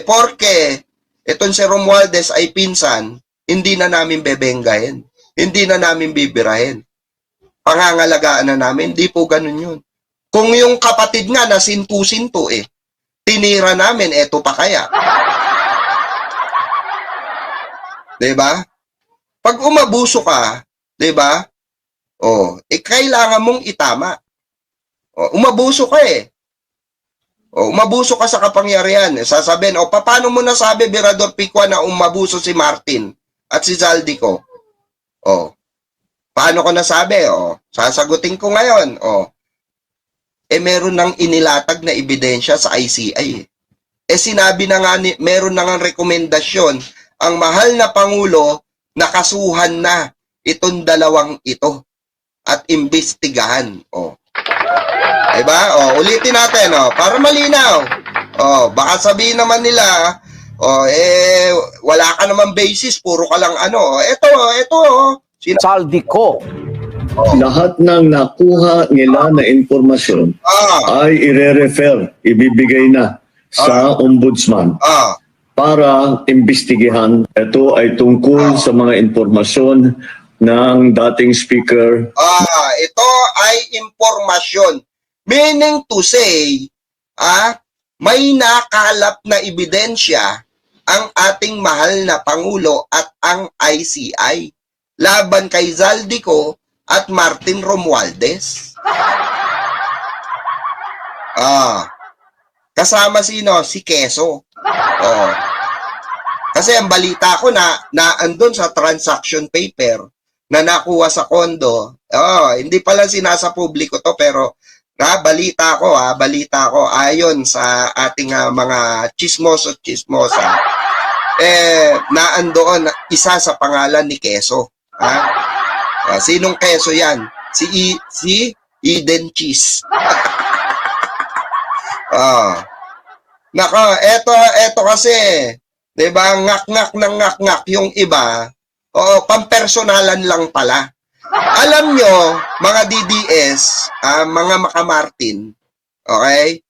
porke itong si Romualdez ay pinsan, hindi na namin bebenggahin. Hindi na namin bibirahin. Pangangalagaan na namin, hindi po ganun yun. Kung yung kapatid nga na sintu-sintu tinira namin, eto pa kaya. Diba? Pag umabuso ka, diba? Kailangan mong itama. Umabuso ka umabuso ka sa kapangyarihan. Sasabihin, paano mo nasabi, Birador Pikwa, na umabuso si Martin at si Zaldico? Paano ko nasabi? Sasagutin ko ngayon. Meron nang inilatag na ebidensya sa ICI. Sinabi na nga, meron na nga rekomendasyon ang mahal na Pangulo na kasuhan na itong dalawang ito at imbestigahan. Diba? Ulitin natin, para malinaw. Baka sabihin naman nila, wala ka naman basis, puro ka lang ito. Zaldico. Lahat ng nakuha nila na impormasyon ay ire-refer, ibibigay na sa ombudsman para imbestigahan. Ito ay tungkol sa mga impormasyon ng dating speaker. Ito ay impormasyon. Meaning to say, may nakalap na ebidensya ang ating mahal na Pangulo at ang ICI laban kay Zaldico at Martin Romualdez. Kasama sino? Si Quezon. Kasi ang balita ko na andun sa transaction paper na nakuha sa kondo. Hindi pala sinasa publiko to, pero balita ko ayon sa ating mga chismosa. Naandoon isa sa pangalan ni Quezon. Sinong Quezon yan? Si Eden Cheese. Nako, eto kasi, 'di ba, ngak-ngak yung iba. Pampersonalan lang pala. Alam nyo, mga DDS, mga makamartin, okay?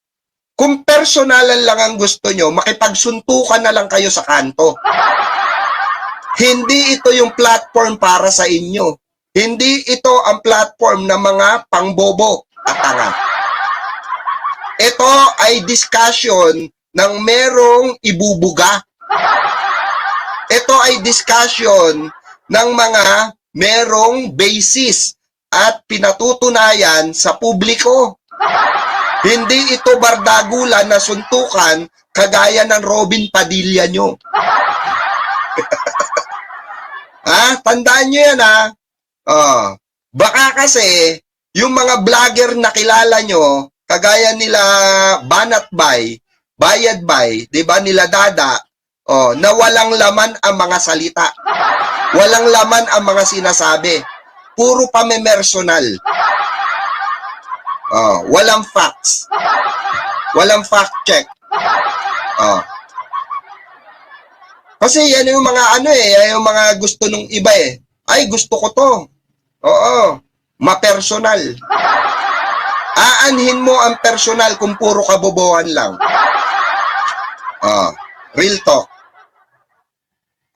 Kung personalan lang ang gusto nyo, makipagsuntukan na lang kayo sa kanto. Hindi ito yung platform para sa inyo. Hindi ito ang platform ng mga pangbobo at tanga. Ito ay discussion ng merong ibubuga. Ito ay discussion ng mga merong basis at pinatutunayan sa publiko. Hindi ito bardagulan na suntukan kagaya ng Robin Padilla nyo. Tandaan nyo yan baka kasi yung mga vlogger na kilala nyo, kagaya nila Banat Bay, Bayad Bay, di ba, nila Dada, na walang laman ang mga salita. Walang laman ang mga sinasabi. Puro pamemersonal. Walang facts. Walang fact check. Kasi yan yung mga yung mga gusto nung iba Ay, gusto ko to. Mapersonal. Aanhin mo ang personal kung puro kabobohan lang. Real talk.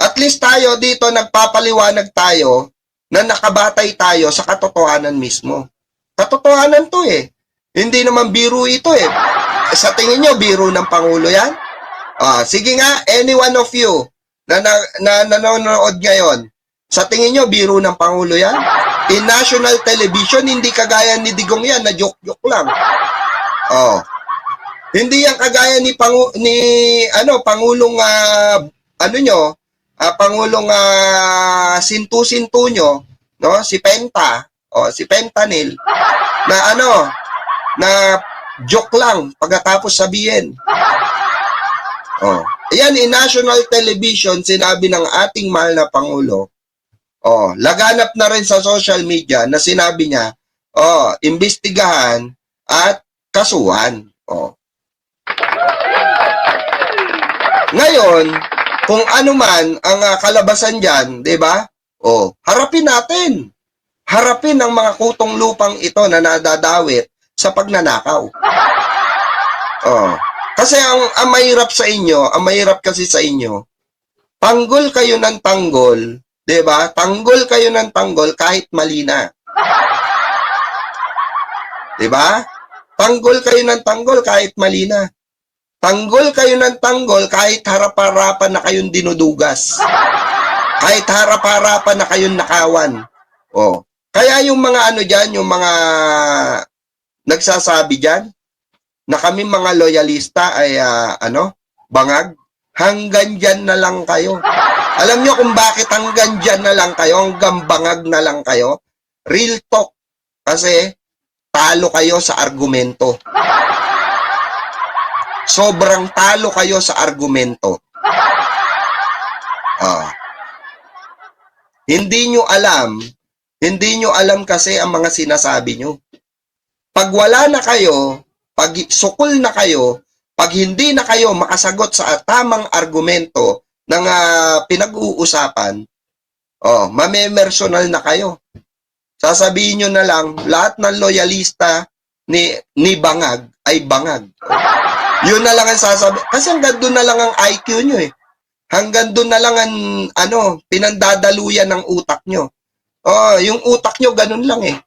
At least tayo dito nagpapaliwanag tayo na nakabatay tayo sa katotohanan mismo. Katotohanan to Hindi naman biro ito Sa tingin nyo, biro ng Pangulo yan? Sige nga, any one of you na nanonood ngayon, sa tingin nyo, biro ng Pangulo yan? In national television, hindi kagaya ni Digong yan, na joke-joke lang. Hindi yan kagaya ni Pangulong Pangulong sintu-sintu nyo, no? Si Penta, si Pentanil, na na joke lang pagkatapos sabihin. Ayan, in national television, sinabi ng ating mahal na Pangulo, laganap na rin sa social media na sinabi niya, imbestigahan at kasuhan. Ngayon, kung ano man ang kalabasan dyan, di ba? Harapin natin. Harapin ang mga kutong lupang ito na nadadawit sa pagnanakaw. Kasi ang mahirap sa inyo, ang mahirap kasi sa inyo, tanggol kayo ng tanggol, di ba? Tanggol kayo ng tanggol kahit mali na. Di ba? Tanggol kayo ng tanggol kahit mali na. Tanggol kayo ng tanggol kahit harap-harapan na kayong dinudugas. Kahit harap-harapan na kayong nakawan. Kaya yung mga ano dyan, yung mga nagsasabi dyan, na kami mga loyalista ay bangag, hanggang dyan na lang kayo. Alam nyo kung bakit hanggang dyan na lang kayo, hanggang bangag na lang kayo? Real talk. Kasi talo kayo sa argumento. Sobrang talo kayo sa argumento. Hindi nyo alam kasi ang mga sinasabi nyo. Pag wala na kayo, pag sukol na kayo, pag hindi na kayo makasagot sa tamang argumento ng pinag-uusapan, mamemersonal na kayo. Sasabihin nyo na lang, lahat ng loyalista ni bangag ay bangag. Yun na lang ang sasabihin. Kasi hanggang doon na lang ang IQ nyo eh. Hanggang doon na lang ang pinandadaluyan ng utak nyo. Yung utak nyo ganun lang eh.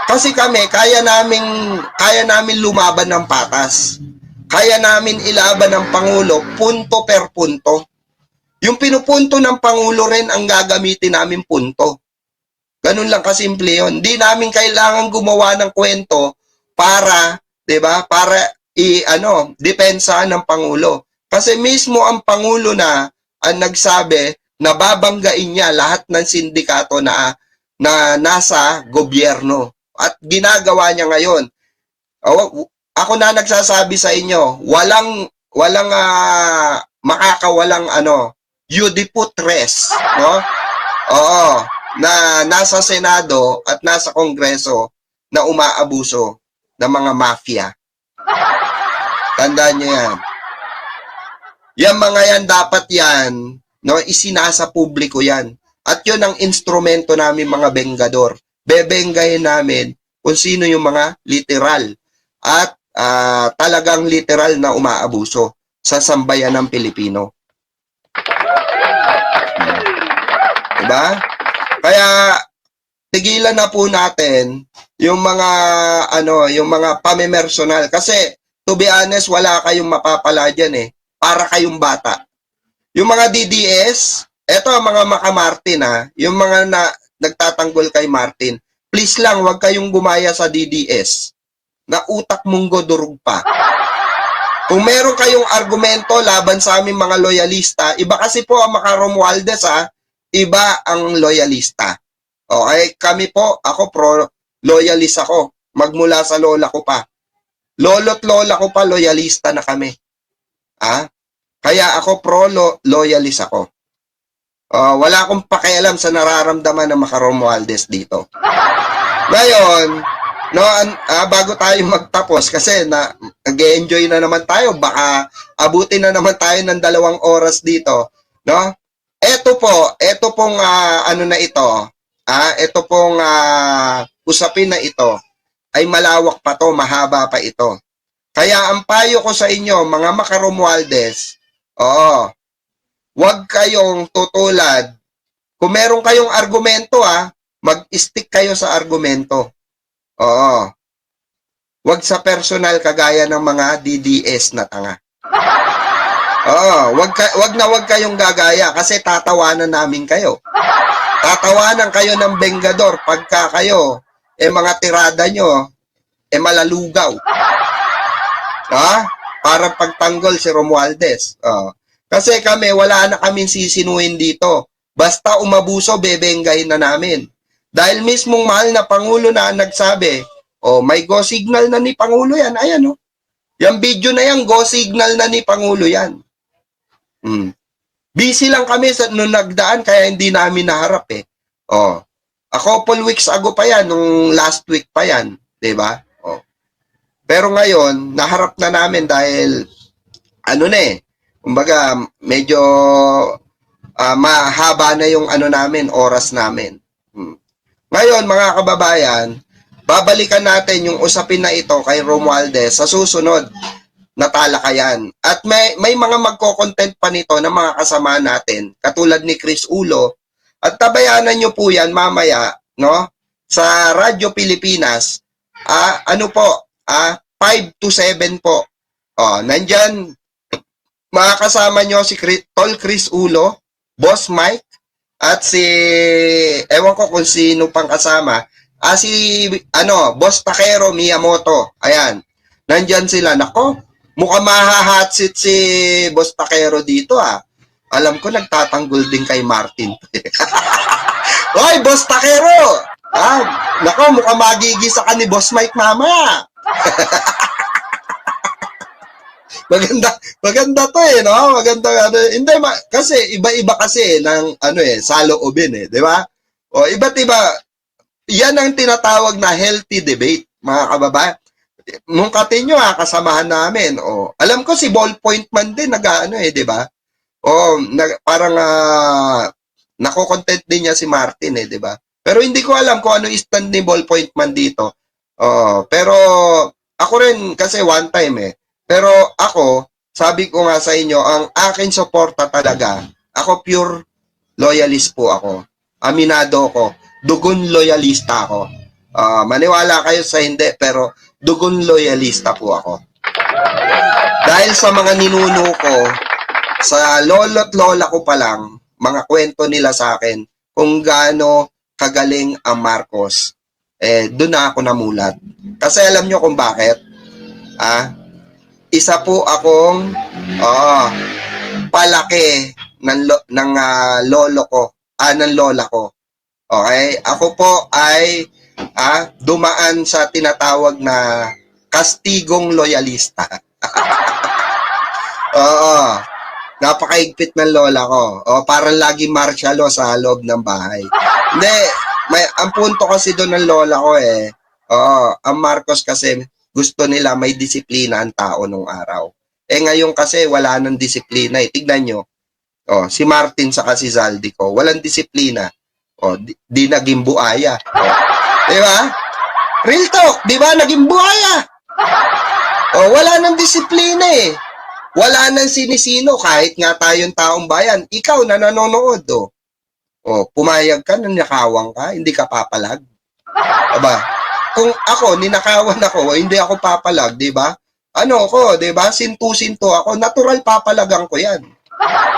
Kasi kami, kaya namin lumaban ng patas. Kaya namin ilaban ng Pangulo punto per punto. Yung pinupunto ng Pangulo rin ang gagamitin namin punto. Ganun lang kasimple yun. Hindi namin kailangan gumawa ng kwento para, 'di ba? Para depensahan ng Pangulo. Kasi mismo ang Pangulo na ang nagsabi na babanggain niya lahat ng sindikato na nasa gobyerno. At ginagawa niya ngayon. Ako na nagsasabi sa inyo, walang makakawalang Yudiputres, no? Na nasa Senado at nasa Kongreso na umaabuso ng mga mafia. Tandaan niyo yan. Yung mga yan, dapat yan, no, isinasa publiko yan. At yun ang instrumento namin mga bengador. Bebenggahin namin kung sino yung mga literal at talagang literal na umaabuso sa sambayan ng Pilipino. Diba? Kaya tigilan na po natin yung mga pamemersonal kasi to be honest, wala kayong mapapala dyan eh. Para kayong bata. Yung mga DDS, eto mga Martin yung mga nagtatanggol kay Martin, please lang, wag kayong gumaya sa DDS na utak munggo durug pa. Kung meron kayong argumento laban sa aming mga loyalista, iba kasi po ang Romualdez iba ang loyalista. Okay, kami po, ako pro-loyalist ako. Magmula sa lola ko pa. Lolo't lola ko pa, loyalista na kami. Kaya ako pro-loyalist ako. Wala akong pakialam sa nararamdaman ng Romualdez dito. Ngayon, no, bago tayo magtapos, kasi nag-enjoy na naman tayo, baka abutin na naman tayo ng 2 oras dito. No? Ito pong ito pong usapin na ito ay malawak pa to, mahaba pa ito. Kaya ang payo ko sa inyo, mga Romualdez, huwag kayong tutulad. Kung meron kayong argumento, mag-stick kayo sa argumento. Huwag sa personal kagaya ng mga DDS na tanga. Wag kayong gagaya kasi tatawanan namin kayo. Tatawanan kayo ng bengador pagka kayo, mga tirada nyo, malalugaw. Para pagtanggol si Romualdez. Kasi kami, wala na kaming sisinuhin dito. Basta umabuso, bebenggahin na namin. Dahil mismong mahal na Pangulo na nagsabi, may go signal na ni Pangulo yan. Ayan, yung video na yan, go signal na ni Pangulo yan. Busy lang kami nung nagdaan, kaya hindi namin naharap eh. A couple weeks ago pa yan, nung last week pa yan. Diba? Pero ngayon, naharap na namin dahil ano na eh, kumbaga, medyo mahaba na yung ano namin, oras namin. Ngayon, mga kababayan, babalikan natin yung usapin na ito kay Romualdez sa susunod na talakayan. At may mga magko-content pa nito ng mga kasama natin, katulad ni Chris Ulo. At tabayanan nyo po yan mamaya, no? Sa Radyo Pilipinas, ano po, 5 to 7 po. Nandyan, makakasama nyo si Tol Chris Ulo, Boss Mike, at si, ewan ko kung sino pang kasama, si, Boss Takero Miyamoto. Ayan, nandyan sila. Nako, mukhang mahahatsit si Boss Takero dito, Alam ko, nagtatanggol din kay Martin. Hoy, Boss Takero! Nako, mukhang magigisa ka ni Boss Mike mamaya. Maganda to no? Maganda hindi kasi iba-iba kasi ng saloobin di ba? O iba't iba. Yan ang tinatawag na healthy debate, mga kababayan. Mungkatin nyo kasamahan namin. Alam ko si Ballpoint man din di ba? Parang nako-content din niya si Martin di ba? Pero hindi ko alam kung ano stand ni Ballpoint man dito. Pero ako rin kasi one time Pero ako, sabi ko nga sa inyo, ang akin suporta talaga, ako pure loyalist po ako. Aminado ko. Dugon loyalista ako. Maniwala kayo sa hindi, pero dugon loyalista po ako. Dahil sa mga ninuno ko, sa lolo't lola ko pa lang, mga kwento nila sa akin, kung gaano kagaling ang Marcos, doon na ako namulat. Kasi alam nyo kung bakit? Isa po akong palaki ng lolo ko, ng lola ko. Okay? Ako po ay dumaan sa tinatawag na kastigong loyalista. Napakaigpit ng lola ko. Parang lagi martial law sa loob ng bahay. Hindi, ang punto kasi doon ng lola ko ang Marcos kasi gusto nila may disiplina ang tao nung araw. Ngayon kasi wala nang disiplina Tignan nyo. Si Martin sa si Zaldi ko, walang disiplina. Di naging buaya. Di ba? Real talk, di ba? Naging buaya. Wala nang disiplina Wala nang sinisino kahit nga tayong taong bayan. Ikaw na nanonood pumayag ka, nanakawang ka, hindi ka papalag. Aba, kung ako, ninakawan ako, hindi ako papalag, di ba? Di ba? Sintu-sinto ako, natural papalagang ko yan.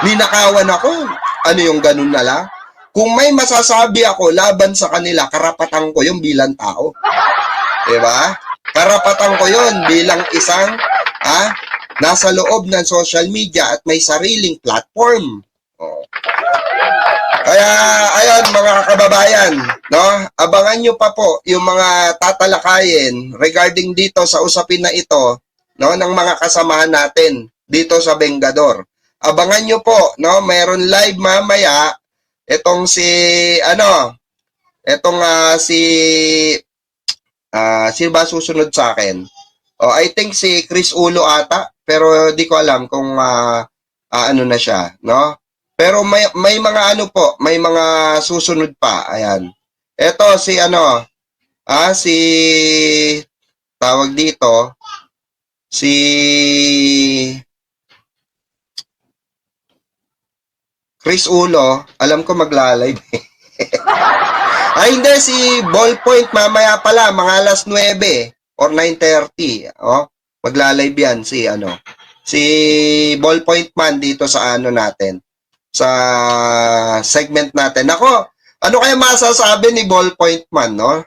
Ninakawan ako, yung ganun na lang? Kung may masasabi ako laban sa kanila, karapatan ko yung bilang tao. Di ba? Karapatan ko yun bilang isang, nasa loob ng social media at may sariling platform. Kaya, ayun mga kababayan, no? Abangan nyo pa po yung mga tatalakayin regarding dito sa usapin na ito, no, ng mga kasamahan natin dito sa Bengador. Abangan nyo po, no? Mayroon live mamaya itong si sino ba susunod sa akin? I think si Chris Ulo ata, pero di ko alam kung ano na siya, no? Pero may mga may mga susunod pa. Ayan. Ito si si tawag dito, si Chris Ulo, alam ko magla-live. Hindi, si Ballpoint mamaya pala, mga alas 9 or 9:30. Magla-live yan si Ballpoint man dito sa natin. Sa segment natin. Ako, ano kaya masasabi ni Ballpoint man, no?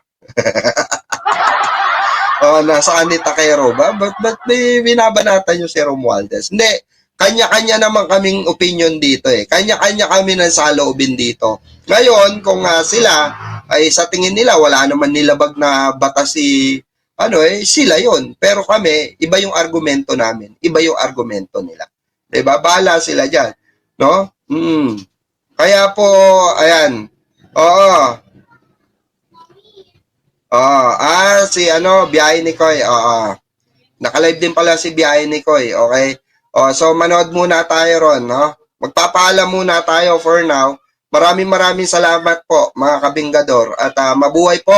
Nasaan ni Takero ba? Ba't binabanatan nyo si Romualdez? Hindi, kanya-kanya naman kaming opinion dito Kanya-kanya kami ng saloobin dito. Ngayon, kung sila ay sa tingin nila, wala naman nilabag na batas sila yon. Pero kami, iba yung argumento namin. Iba yung argumento nila. Diba? Bahala sila dyan. No? Kaya po, ayan. Si Biyahe ni Koy. Naka-live din pala si Biyahe ni Koy. Okay? So manood muna tayo ron, no? Magpapaalam muna tayo for now. Maraming salamat po mga kabinggador at mabuhay po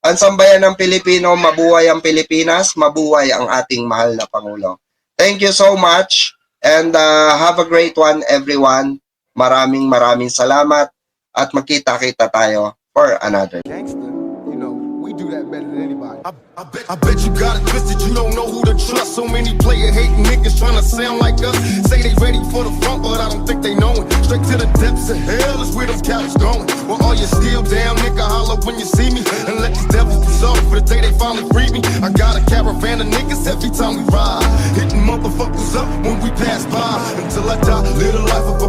ang sambayan ng Pilipino, mabuhay ang Pilipinas, mabuhay ang ating mahal na Pangulo. Thank you so much and have a great one everyone. Maraming salamat at magkita-kita tayo for another. Gangster, you know, we do that better than anybody. I bet you got it twisted, you don't know who to trust. So many player hating niggas trying to sound like us. Say they ready for the front, but I don't think they know it. Straight to the depths of hell is where them cowards going. Well, all you still down, nigga, holler when you see me. And let these devils be sorry for the day they finally free me. I got a caravan of niggas every time we ride. Hitting motherfuckers up when we pass by. Until I die, live the life of a